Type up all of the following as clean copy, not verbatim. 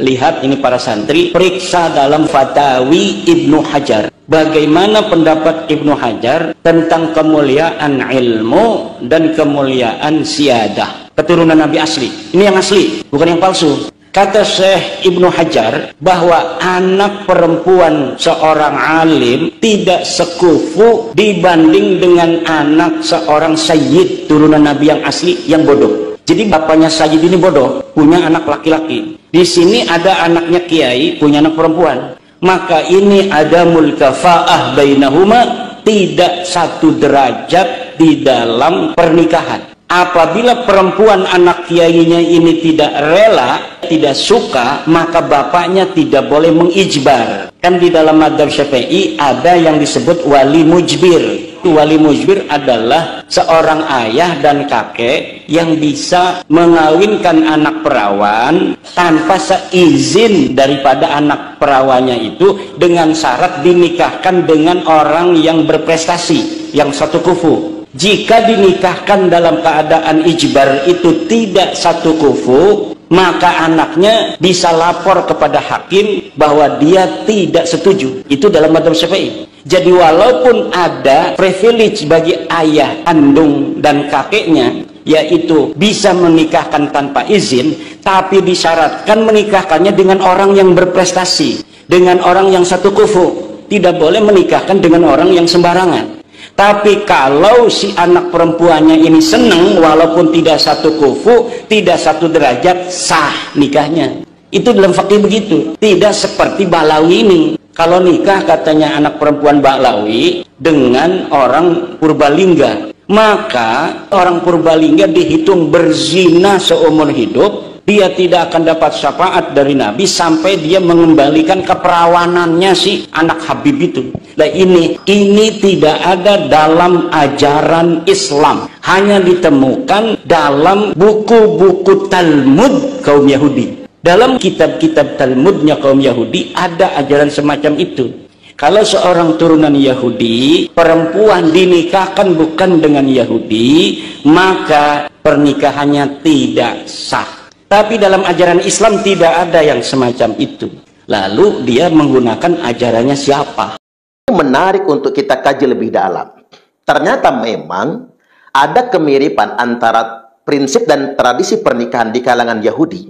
Lihat ini para santri, periksa dalam Fatawi Ibnu Hajar. Bagaimana pendapat Ibnu Hajar tentang kemuliaan ilmu dan kemuliaan siyadah. Keturunan Nabi asli. Ini yang asli, bukan yang palsu. Kata Syekh Ibnu Hajar bahwa anak perempuan seorang alim tidak sekufu dibanding dengan anak seorang sayyid turunan Nabi yang asli yang bodoh. Jadi bapaknya sayyid ini bodoh, punya anak laki-laki. Di sini ada anaknya kiai, punya anak perempuan. Maka ini ada mulkafa'ah bainahuma, tidak satu derajat di dalam pernikahan. Apabila perempuan anak kiainya ini tidak rela, tidak suka, maka bapaknya tidak boleh mengijbar. Kan di dalam madzhab Syafi'i ada yang disebut wali mujbir. Wali mujbir adalah seorang ayah dan kakek yang bisa mengawinkan anak perawan tanpa seizin daripada anak perawannya itu, dengan syarat dinikahkan dengan orang yang berprestasi, yang satu kufu. Jika dinikahkan dalam keadaan ijbar itu tidak satu kufu, maka anaknya bisa lapor kepada hakim bahwa dia tidak setuju. Itu dalam madzhab Syafi'i. Jadi walaupun ada privilege bagi ayah kandung dan kakeknya, yaitu bisa menikahkan tanpa izin, tapi disyaratkan menikahkannya dengan orang yang berprestasi, dengan orang yang satu kufu. Tidak boleh menikahkan dengan orang yang sembarangan. Tapi kalau si anak perempuannya ini senang, walaupun tidak satu kufu, tidak satu derajat, sah nikahnya. Itu dalam fikih begitu. Tidak seperti Ba'lawi ini. Kalau nikah katanya anak perempuan Ba'lawi dengan orang Purbalingga, maka orang Purbalingga dihitung berzina seumur hidup. Dia tidak akan dapat syafaat dari Nabi sampai dia mengembalikan keperawanannya si anak Habib itu. Nah ini tidak ada dalam ajaran Islam, hanya ditemukan dalam buku-buku Talmud kaum Yahudi. Dalam kitab-kitab Talmudnya kaum Yahudi ada ajaran semacam itu. Kalau seorang turunan Yahudi, perempuan dinikahkan bukan dengan Yahudi, maka pernikahannya tidak sah. Tapi dalam ajaran Islam tidak ada yang semacam itu. Lalu dia menggunakan ajarannya siapa? Menarik untuk kita kaji lebih dalam. Ternyata memang ada kemiripan antara prinsip dan tradisi pernikahan di kalangan Yahudi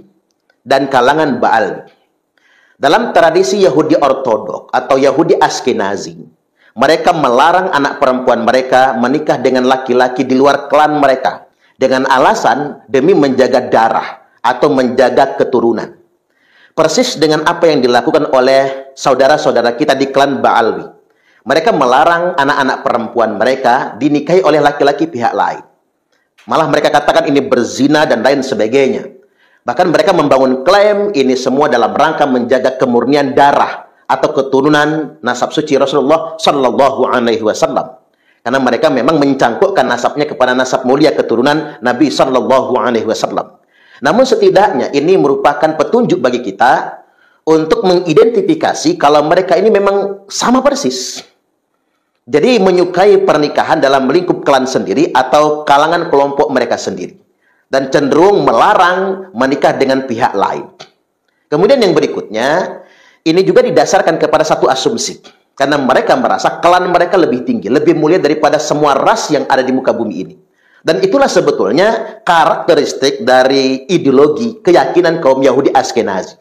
dan kalangan Ba'al. Dalam tradisi Yahudi Ortodok atau Yahudi Askenazi, mereka melarang anak perempuan mereka menikah dengan laki-laki di luar klan mereka dengan alasan demi menjaga darah atau menjaga keturunan. Persis dengan apa yang dilakukan oleh saudara-saudara kita di klan Ba'alwi. Mereka melarang anak-anak perempuan mereka dinikahi oleh laki-laki pihak lain. Malah mereka katakan ini berzina dan lain sebagainya. Bahkan mereka membangun klaim ini semua dalam rangka menjaga kemurnian darah atau keturunan nasab suci Rasulullah Sallallahu Alaihi Wasallam. Karena mereka memang mencangkukkan nasabnya kepada nasab mulia keturunan Nabi Sallallahu Alaihi Wasallam. Namun setidaknya ini merupakan petunjuk bagi kita untuk mengidentifikasi kalau mereka ini memang sama persis. Jadi menyukai pernikahan dalam lingkup klan sendiri atau kalangan kelompok mereka sendiri. Dan cenderung melarang menikah dengan pihak lain. Kemudian yang berikutnya, ini juga didasarkan kepada satu asumsi. Karena mereka merasa klan mereka lebih tinggi, lebih mulia daripada semua ras yang ada di muka bumi ini. Dan itulah sebetulnya karakteristik dari ideologi keyakinan kaum Yahudi Askenazi.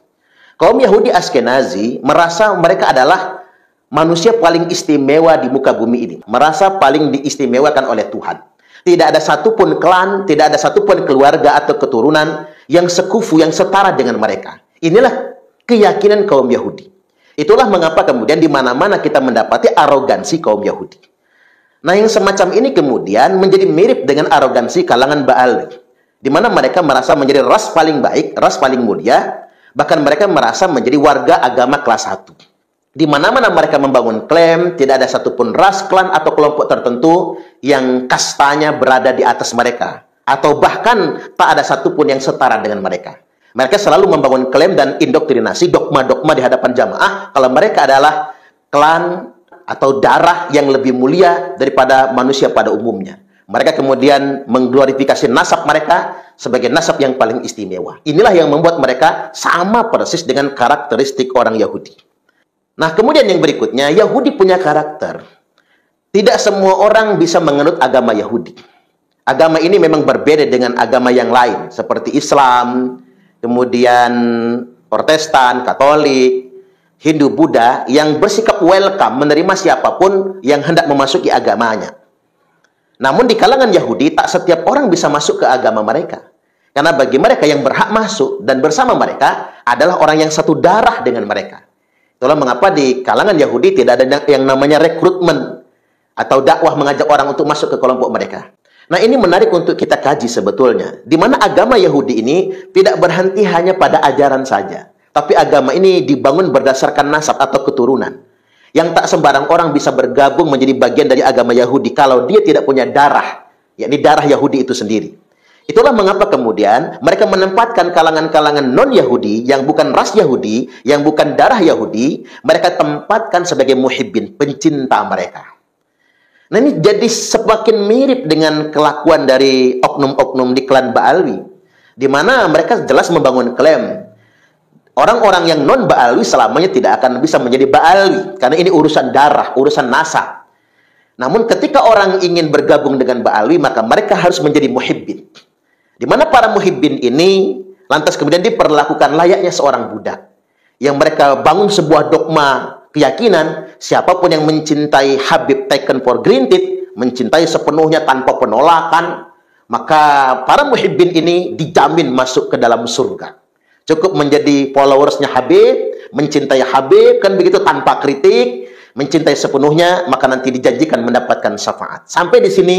Kaum Yahudi Askenazi merasa mereka adalah manusia paling istimewa di muka bumi ini. Merasa paling diistimewakan oleh Tuhan. Tidak ada satupun klan, tidak ada satupun keluarga atau keturunan yang sekufu, yang setara dengan mereka. Inilah keyakinan kaum Yahudi. Itulah mengapa kemudian di mana-mana kita mendapati arogansi kaum Yahudi. Nah, yang semacam ini kemudian menjadi mirip dengan arogansi kalangan Ba'al, di mana mereka merasa menjadi ras paling baik, ras paling mulia, bahkan mereka merasa menjadi warga agama kelas 1. Di mana-mana mereka membangun klaim, tidak ada satupun ras, klan, atau kelompok tertentu yang kastanya berada di atas mereka. Atau bahkan tak ada satupun yang setara dengan mereka. Mereka selalu membangun klaim dan indoktrinasi, dogma-dogma di hadapan jamaah, kalau mereka adalah klan atau darah yang lebih mulia daripada manusia pada umumnya. Mereka kemudian mengglorifikasi nasab mereka sebagai nasab yang paling istimewa. Inilah yang membuat mereka sama persis dengan karakteristik orang Yahudi. Nah, kemudian yang berikutnya, Yahudi punya karakter. Tidak semua orang bisa menganut agama Yahudi. Agama ini memang berbeda dengan agama yang lain, seperti Islam, kemudian Protestan, Katolik, Hindu, Buddha, yang bersikap welcome menerima siapapun yang hendak memasuki agamanya. Namun di kalangan Yahudi, tak setiap orang bisa masuk ke agama mereka. Karena bagi mereka yang berhak masuk dan bersama mereka adalah orang yang satu darah dengan mereka. Itulah mengapa di kalangan Yahudi tidak ada yang namanya rekrutmen atau dakwah mengajak orang untuk masuk ke kelompok mereka. Nah, ini menarik untuk kita kaji sebetulnya. Di mana agama Yahudi ini tidak berhenti hanya pada ajaran saja. Tapi agama ini dibangun berdasarkan nasab atau keturunan. Yang tak sembarang orang bisa bergabung menjadi bagian dari agama Yahudi kalau dia tidak punya darah, yakni darah Yahudi itu sendiri. Itulah mengapa kemudian mereka menempatkan kalangan-kalangan non-Yahudi yang bukan ras Yahudi, yang bukan darah Yahudi, mereka tempatkan sebagai muhibbin, pencinta mereka. Nah, ini jadi semakin mirip dengan kelakuan dari oknum-oknum di klan Ba'alwi, di mana mereka jelas membangun klaim orang-orang yang non-Ba'alwi selamanya tidak akan bisa menjadi Ba'alwi, karena ini urusan darah, urusan nasab. Namun ketika orang ingin bergabung dengan Ba'alwi, maka mereka harus menjadi muhibbin, di mana para muhibbin ini lantas kemudian diperlakukan layaknya seorang budak, yang mereka bangun sebuah dogma keyakinan, siapapun yang mencintai Habib taken for granted, mencintai sepenuhnya tanpa penolakan, maka para muhibbin ini dijamin masuk ke dalam surga. Cukup menjadi followersnya Habib, mencintai Habib, kan begitu, tanpa kritik, mencintai sepenuhnya, maka nanti dijanjikan mendapatkan syafaat. Sampai di sini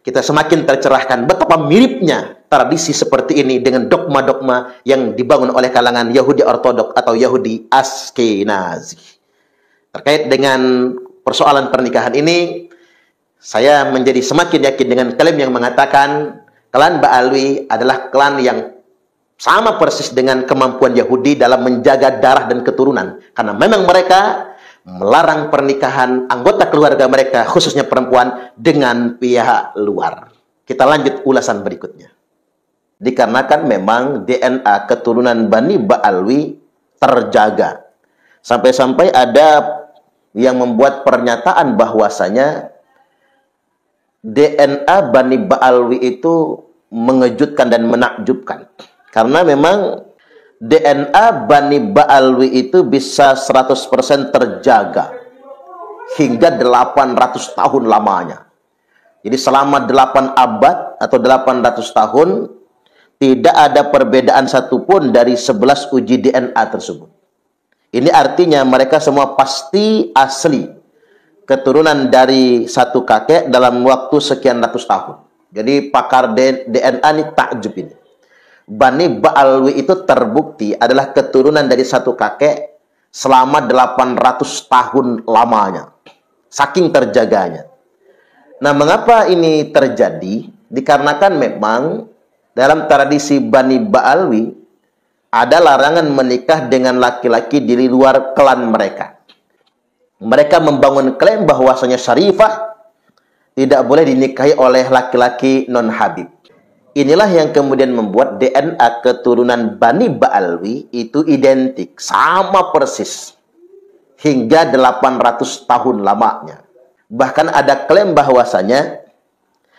kita semakin tercerahkan betapa miripnya tradisi seperti ini dengan dogma-dogma yang dibangun oleh kalangan Yahudi Ortodok atau Yahudi Askenazi. Terkait dengan persoalan pernikahan ini, saya menjadi semakin yakin dengan klaim yang mengatakan klan Ba'alwi adalah klan yang sama persis dengan kemampuan Yahudi dalam menjaga darah dan keturunan. Karena memang mereka melarang pernikahan anggota keluarga mereka, khususnya perempuan, dengan pihak luar. Kita lanjut ulasan berikutnya. Dikarenakan memang DNA keturunan Bani Ba'alwi terjaga. Sampai-sampai ada yang membuat pernyataan bahwasanya DNA Bani Ba'alwi itu mengejutkan dan menakjubkan. Karena memang DNA Bani Ba'alwi itu bisa 100% terjaga hingga 800 tahun lamanya. Jadi selama 8 abad atau 800 tahun tidak ada perbedaan satupun dari 11 uji DNA tersebut. Ini artinya mereka semua pasti asli keturunan dari satu kakek dalam waktu sekian ratus tahun. Jadi pakar DNA ini takjub ini. Bani Ba'alwi itu terbukti adalah keturunan dari satu kakek selama 800 tahun lamanya. Saking terjaganya. Nah, mengapa ini terjadi? Dikarenakan memang dalam tradisi Bani Ba'alwi ada larangan menikah dengan laki-laki di luar klan mereka. Mereka membangun klaim bahwasanya Syarifah tidak boleh dinikahi oleh laki-laki non-Habib. Inilah yang kemudian membuat DNA keturunan Bani Ba'alwi itu identik, sama persis, hingga 800 tahun lamanya. Bahkan ada klaim bahwasanya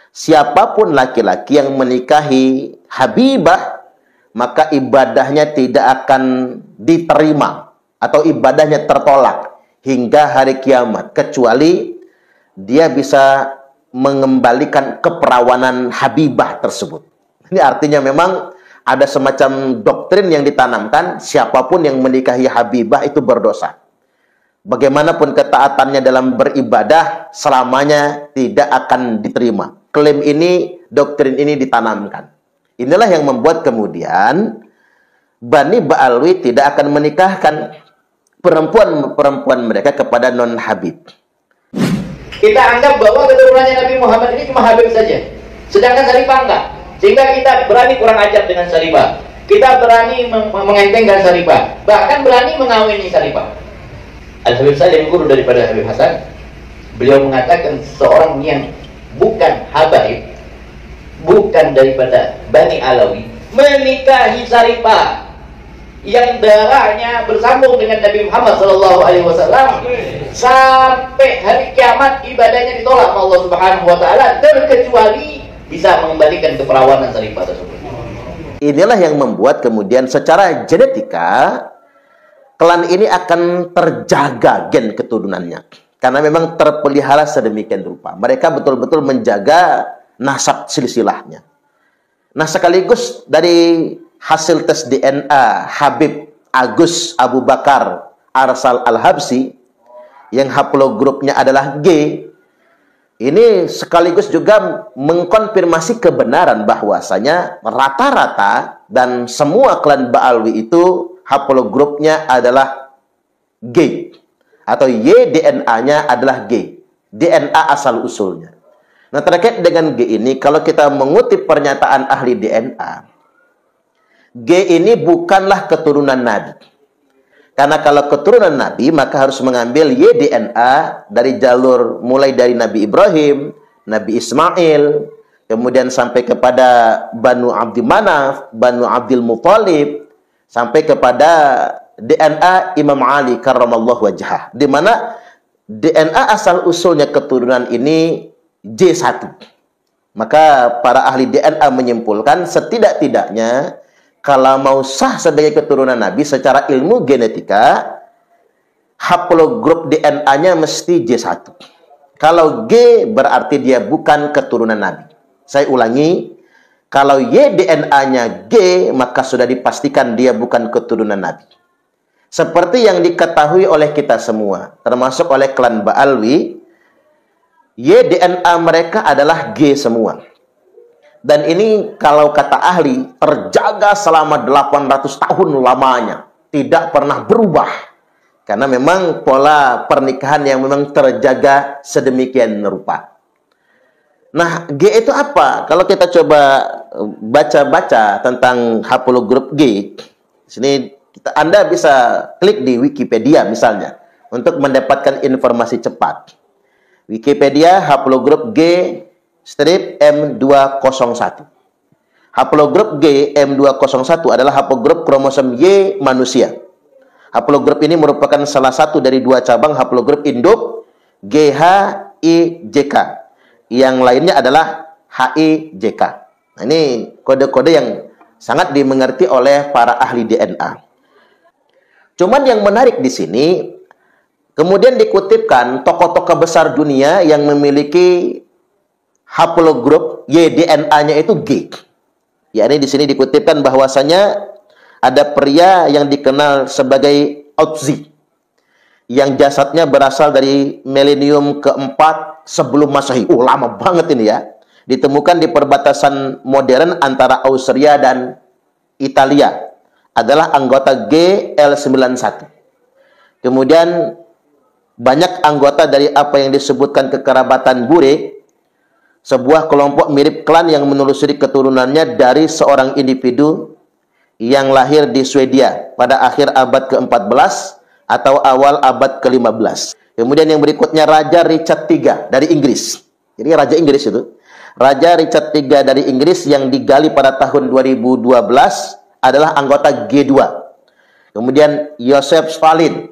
siapapun laki-laki yang menikahi Habibah, maka ibadahnya tidak akan diterima atau ibadahnya tertolak hingga hari kiamat, kecuali dia bisa mengembalikan keperawanan Habibah tersebut. Ini artinya memang ada semacam doktrin yang ditanamkan, siapapun yang menikahi Habibah itu berdosa. Bagaimanapun ketaatannya dalam beribadah, selamanya tidak akan diterima. Klaim ini, doktrin ini ditanamkan. Inilah yang membuat kemudian Bani Ba'alwi tidak akan menikahkan perempuan-perempuan mereka kepada non-Habib. Kita anggap bahwa keturunannya Nabi Muhammad ini cuma Habib saja, sedangkan Syarifah enggak. Sehingga kita berani kurang ajar dengan Syarifah. Kita berani mengentengkan Syarifah, bahkan berani mengawini Syarifah. Al-Habib Salim guru daripada Habib Hasan Beliau mengatakan seorang yang bukan habaib, bukan daripada Bani Alawi, menikahi Saripah yang darahnya bersambung dengan Nabi Muhammad SAW, sampai hari kiamat ibadahnya ditolak oleh Allah Subhanahu wa taala, terkecuali bisa mengembalikan keperawanan Saripah tersebut. Inilah yang membuat kemudian secara genetika klan ini akan terjaga gen keturunannya. Karena memang terpelihara sedemikian rupa. Mereka betul-betul menjaga nasab silsilahnya. Nah, sekaligus dari hasil tes DNA Habib Agus Abu Bakar Arsal Al-Habsi yang haplogrupnya adalah G, ini sekaligus juga mengkonfirmasi kebenaran bahwasanya rata-rata dan semua klan Ba'alwi itu haplogrupnya adalah G. Atau Y DNA-nya adalah G. DNA asal usulnya. Nah, terkait dengan G ini, kalau kita mengutip pernyataan ahli DNA, G ini bukanlah keturunan Nabi. Karena kalau keturunan Nabi, maka harus mengambil Y DNA dari jalur mulai dari Nabi Ibrahim, Nabi Ismail, kemudian sampai kepada Banu Abdi Manaf, Banu Abdul Muthalib, sampai kepada DNA Imam Ali karramallahu wajhah, di mana DNA asal usulnya keturunan ini J1. Maka para ahli DNA menyimpulkan setidak-tidaknya kalau mau sah sebagai keturunan Nabi secara ilmu genetika, haplogrup DNA-nya mesti J1. Kalau G berarti dia bukan keturunan Nabi. Saya ulangi, kalau Y DNA-nya G, maka sudah dipastikan dia bukan keturunan Nabi. Seperti yang diketahui oleh kita semua, termasuk oleh klan Ba'alwi, Y DNA mereka adalah G semua. Dan ini kalau kata ahli, terjaga selama 800 tahun lamanya. Tidak pernah berubah. Karena memang pola pernikahan yang memang terjaga sedemikian rupa. Nah, G itu apa? Kalau kita coba baca-baca tentang haplogrup G, sini Anda bisa klik di Wikipedia misalnya untuk mendapatkan informasi cepat. Wikipedia haplogrup G strip M201. Haplogrup G M201 adalah haplogrup kromosom Y manusia. Haplogrup ini merupakan salah satu dari dua cabang haplogrup induk GHIJK. Yang lainnya adalah HIJK. Nah, ini kode-kode yang sangat dimengerti oleh para ahli DNA. Cuman yang menarik di sini, kemudian dikutipkan tokoh-tokoh besar dunia yang memiliki haplogrup Y-DNA-nya itu G. Ya, ini di sini dikutipkan bahwasanya ada pria yang dikenal sebagai Otzi, yang jasadnya berasal dari milenium keempat sebelum Masehi. Lama banget ini ya. Ditemukan di perbatasan modern antara Austria dan Italia. Adalah anggota GL91. Kemudian banyak anggota dari apa yang disebutkan kekerabatan Bure, sebuah kelompok mirip klan yang menelusuri keturunannya dari seorang individu yang lahir di Swedia pada akhir abad ke-14 atau awal abad ke-15. Kemudian yang berikutnya Raja Richard III dari Inggris. Jadi Raja Inggris itu. Raja Richard III dari Inggris yang digali pada tahun 2012 adalah anggota G2. Kemudian Joseph Stalin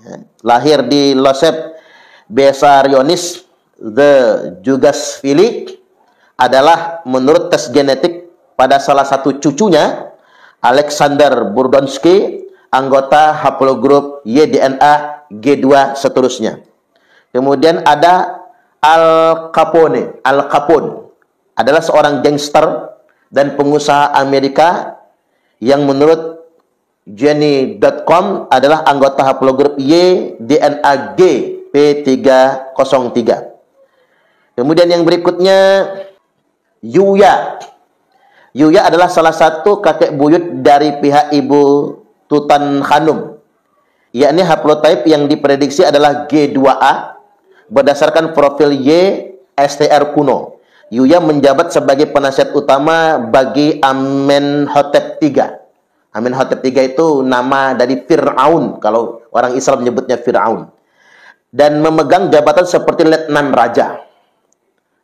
ya, lahir di Losep Bessarionis the Jugasvili, adalah menurut tes genetik pada salah satu cucunya Alexander Burdonsky, anggota haplogrup Y-DNA G2 seterusnya. Kemudian ada Al Capone. Al Capone adalah seorang gangster dan pengusaha Amerika yang menurut Jenny.com adalah anggota haplogrup Y-DNA G P303. Kemudian yang berikutnya Yuya. Yuya adalah salah satu kakek buyut dari pihak ibu Tutankhamun, yakni haplotype yang diprediksi adalah G2A berdasarkan profil Y STR kuno. Yuya menjabat sebagai penasihat utama bagi Amenhotep III. Amenhotep III itu nama dari Fir'aun, kalau orang Islam menyebutnya Fir'aun. dan memegang jabatan seperti letnan raja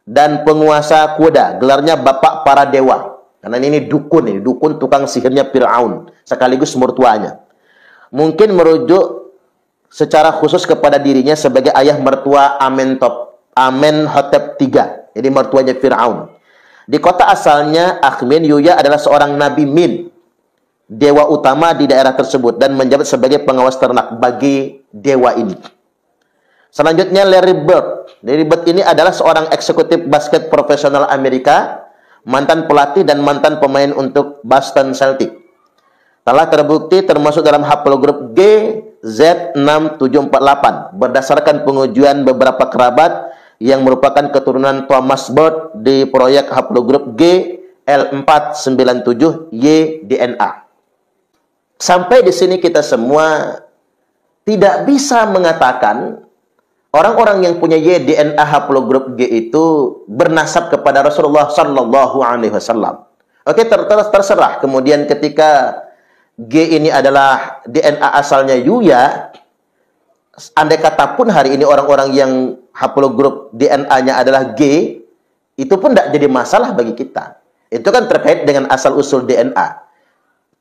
dan penguasa kuda, gelarnya bapak para dewa. Karena ini dukun tukang sihirnya Fir'aun, sekaligus mertuanya. Mungkin merujuk secara khusus kepada dirinya sebagai ayah mertua Amenhotep III, jadi mertuanya Fir'aun. Di kota asalnya Akhmin, Yuya adalah seorang Nabi Min, dewa utama di daerah tersebut, dan menjabat sebagai pengawas ternak bagi dewa ini. Selanjutnya Larry Bird. Larry Bird ini adalah seorang eksekutif basket profesional Amerika, mantan pelatih dan mantan pemain untuk Boston Celtics. Telah terbukti termasuk dalam haplogrup GZ6748 berdasarkan pengujian beberapa kerabat yang merupakan keturunan Thomas Bird di proyek haplogrup GL497Y-DNA. Sampai di sini kita semua tidak bisa mengatakan orang-orang yang punya Y-DNA haplogrup G itu bernasab kepada Rasulullah Sallallahu Alaihi Wasallam. Oke, terserah. Kemudian ketika G ini adalah DNA asalnya Yuya, andai kata pun hari ini orang-orang yang haplogrup DNA-nya adalah G, itu pun tidak jadi masalah bagi kita. Itu kan terkait dengan asal-usul DNA.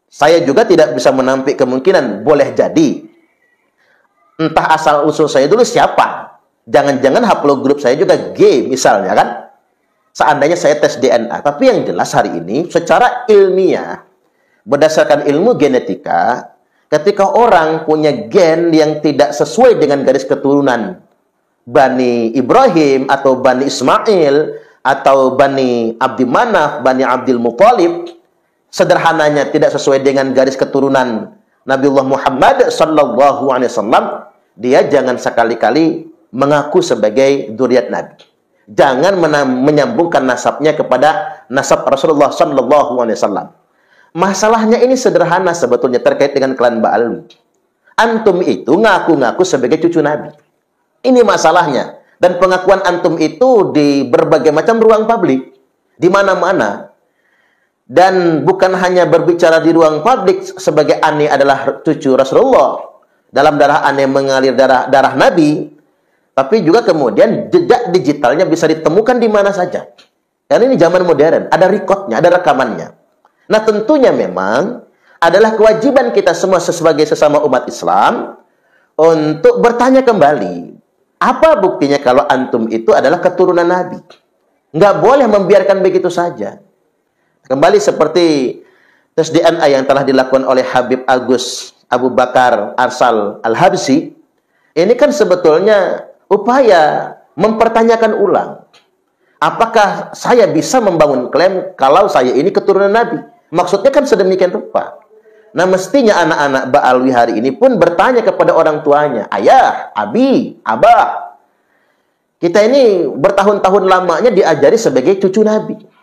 Saya juga tidak bisa menampik kemungkinan, boleh jadi entah asal-usul saya dulu siapa. Jangan-jangan haplogrup saya juga G misalnya kan. Seandainya saya tes DNA. Tapi yang jelas hari ini secara ilmiah, berdasarkan ilmu genetika, ketika orang punya gen yang tidak sesuai dengan garis keturunan Bani Ibrahim atau Bani Ismail atau Bani Abdi Manaf, Bani Abdul Muthalib, sederhananya tidak sesuai dengan garis keturunan Nabiullah Muhammad sallallahu alaihi wasallam, dia jangan sekali-kali mengaku sebagai dzurriyyat Nabi. Jangan menyambungkan nasabnya kepada nasab Rasulullah sallallahu alaihi wasallam. Masalahnya ini sederhana sebetulnya terkait dengan klan Ba'alwi. Antum itu ngaku-ngaku sebagai cucu Nabi. Ini masalahnya. Dan pengakuan antum itu di berbagai macam ruang publik, di mana-mana. Dan bukan hanya berbicara di ruang publik sebagai Ani adalah cucu Rasulullah, dalam darah Ani mengalir darah Nabi, tapi juga kemudian jejak digitalnya bisa ditemukan di mana saja. Karena ini zaman modern, ada recordnya, ada rekamannya. Nah, tentunya memang adalah kewajiban kita semua sebagai sesama umat Islam untuk bertanya kembali, apa buktinya kalau antum itu adalah keturunan Nabi? Nggak boleh membiarkan begitu saja. Kembali seperti tes DNA yang telah dilakukan oleh Habib Agus Abu Bakar Arsal Al-Habsi, ini kan sebetulnya upaya mempertanyakan ulang. Apakah saya bisa membangun klaim kalau saya ini keturunan Nabi? Maksudnya kan sedemikian rupa. Nah, mestinya anak-anak Ba'alwi hari ini pun bertanya kepada orang tuanya, ayah, abi, abah. Kita ini bertahun-tahun lamanya diajari sebagai cucu Nabi.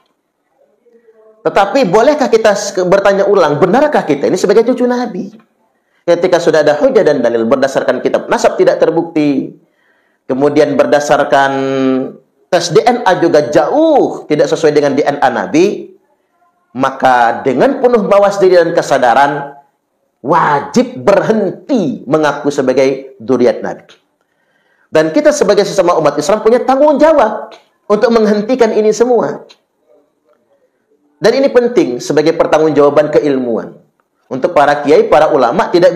Tetapi bolehkah kita bertanya ulang, benarkah kita ini sebagai cucu Nabi? Ketika sudah ada hujah dan dalil berdasarkan kitab nasab tidak terbukti, kemudian berdasarkan tes DNA juga jauh tidak sesuai dengan DNA Nabi, maka dengan penuh mawas diri dan kesadaran, wajib berhenti mengaku sebagai dzurriyyat Nabi. Dan kita sebagai sesama umat Islam punya tanggung jawab untuk menghentikan ini semua. Dan ini penting sebagai pertanggungjawaban keilmuan. Untuk para kiai, para ulama tidak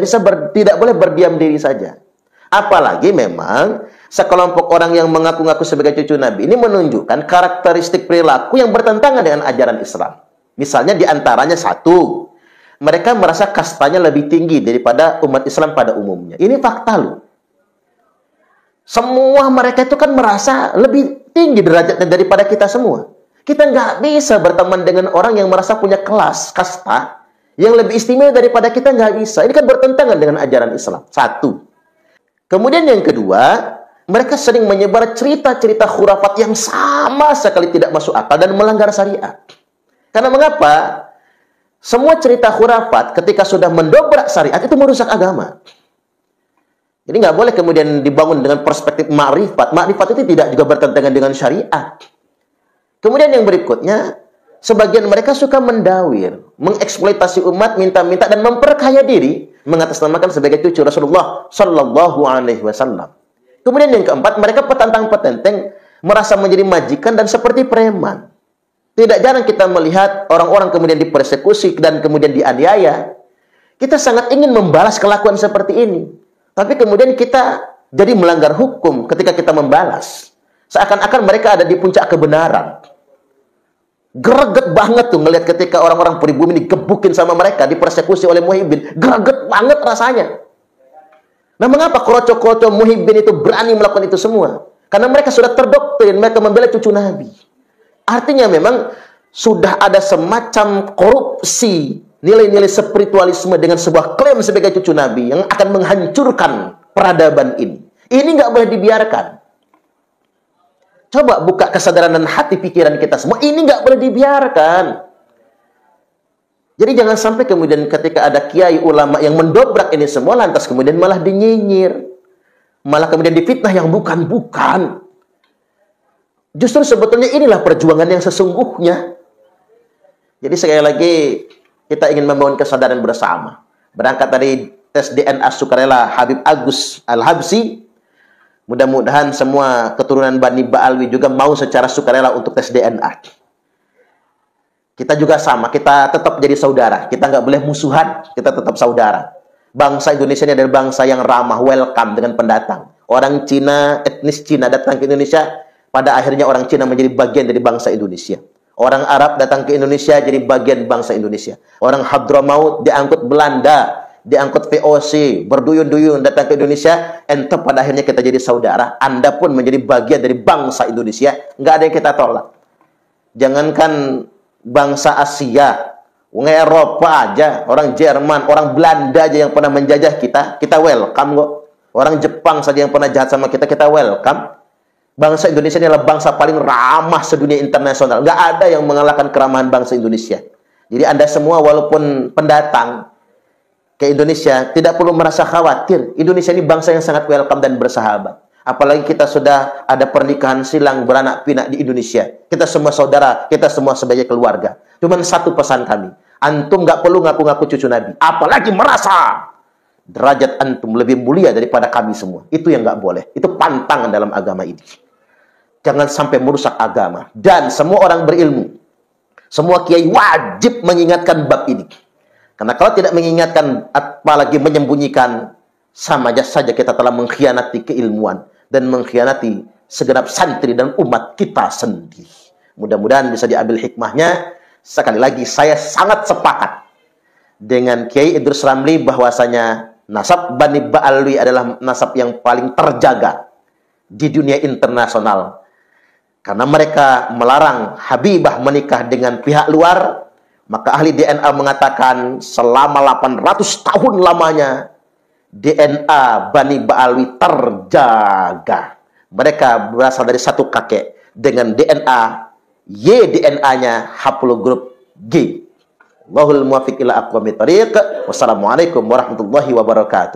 boleh berdiam diri saja. Apalagi memang sekelompok orang yang mengaku-ngaku sebagai cucu Nabi ini menunjukkan karakteristik perilaku yang bertentangan dengan ajaran Islam. Misalnya diantaranya satu, mereka merasa kastanya lebih tinggi daripada umat Islam pada umumnya. Ini fakta loh. Semua mereka itu kan merasa lebih tinggi derajatnya daripada kita semua. Kita nggak bisa berteman dengan orang yang merasa punya kelas, kasta, yang lebih istimewa daripada kita, nggak bisa. Ini kan bertentangan dengan ajaran Islam. Satu. Kemudian yang kedua, mereka sering menyebar cerita-cerita khurafat yang sama sekali tidak masuk akal dan melanggar syariat. Karena mengapa? Semua cerita khurafat ketika sudah mendobrak syariat itu merusak agama. Jadi nggak boleh kemudian dibangun dengan perspektif ma'rifat. Ma'rifat itu tidak juga bertentangan dengan syariat. Kemudian yang berikutnya, sebagian mereka suka mendawir, mengeksploitasi umat, minta-minta dan memperkaya diri, mengatasnamakan sebagai cucu Rasulullah Sallallahu Alaihi Wasallam. Kemudian yang keempat, mereka petantang-petenteng merasa menjadi majikan dan seperti preman. Tidak jarang kita melihat orang-orang kemudian dipersekusi dan kemudian dianiaya. Kita sangat ingin membalas kelakuan seperti ini. Tapi kemudian kita jadi melanggar hukum ketika kita membalas. Seakan-akan mereka ada di puncak kebenaran. Greget banget tuh ngelihat ketika orang-orang pribumi digebukin sama mereka, dipersekusi oleh Muhyiddin. Greget banget rasanya. Nah, mengapa kroco-kroco Muhyiddin itu berani melakukan itu semua? Karena mereka sudah terdoktrin, mereka membela cucu Nabi. Artinya memang sudah ada semacam korupsi nilai-nilai spiritualisme dengan sebuah klaim sebagai cucu Nabi yang akan menghancurkan peradaban ini. Ini nggak boleh dibiarkan. Coba buka kesadaran dan hati pikiran kita semua. Ini nggak boleh dibiarkan. Jadi jangan sampai kemudian ketika ada kiai ulama yang mendobrak ini semua, lantas kemudian malah dinyinyir. Malah kemudian difitnah yang bukan-bukan. Justru sebetulnya inilah perjuangan yang sesungguhnya. Jadi sekali lagi, kita ingin membangun kesadaran bersama. Berangkat dari tes DNA sukarela Habib Agus Al-Habsyi, mudah-mudahan semua keturunan Bani Ba'alwi juga mau secara sukarela untuk tes DNA. Kita juga sama, kita tetap jadi saudara. Kita nggak boleh musuhan, kita tetap saudara. Bangsa Indonesia ini adalah bangsa yang ramah, welcome dengan pendatang. Orang Cina, etnis Cina datang ke Indonesia, pada akhirnya orang Cina menjadi bagian dari bangsa Indonesia. Orang Arab datang ke Indonesia jadi bagian bangsa Indonesia. Orang Hadramaut diangkut Belanda, diangkut VOC, berduyun-duyun datang ke Indonesia, ente pada akhirnya kita jadi saudara. Anda pun menjadi bagian dari bangsa Indonesia. Nggak ada yang kita tolak. Jangankan bangsa Asia, orang Eropa aja, orang Jerman, orang Belanda aja yang pernah menjajah kita welcome kok. Orang Jepang saja yang pernah jahat sama kita welcome. Bangsa Indonesia ini adalah bangsa paling ramah sedunia internasional. Nggak ada yang mengalahkan keramahan bangsa Indonesia. Jadi Anda semua walaupun pendatang ke Indonesia, tidak perlu merasa khawatir. Indonesia ini bangsa yang sangat welcome dan bersahabat. Apalagi kita sudah ada pernikahan silang beranak pinak di Indonesia. Kita semua saudara, kita semua sebagai keluarga. Cuman satu pesan kami. Antum nggak perlu ngaku-ngaku cucu Nabi. Apalagi merasa derajat antum lebih mulia daripada kami semua. Itu yang nggak boleh. Itu pantangan dalam agama ini. Jangan sampai merusak agama. Dan semua orang berilmu, semua kiai wajib mengingatkan bab ini. Karena kalau tidak mengingatkan, apalagi menyembunyikan, sama saja kita telah mengkhianati keilmuan dan mengkhianati segenap santri dan umat kita sendiri. Mudah-mudahan bisa diambil hikmahnya. Sekali lagi, saya sangat sepakat dengan Kiai Idrus Ramli bahwasanya nasab Bani Ba'alwi adalah nasab yang paling terjaga di dunia internasional. Karena mereka melarang Habibah menikah dengan pihak luar, maka ahli DNA mengatakan selama 800 tahun lamanya DNA Bani Ba'alwi terjaga. Mereka berasal dari satu kakek dengan DNA Y, DNA-nya haplogrup G. Wallahul muwaffiq ila aqwamit thariq. Wassalamualaikum warahmatullahi wabarakatuh.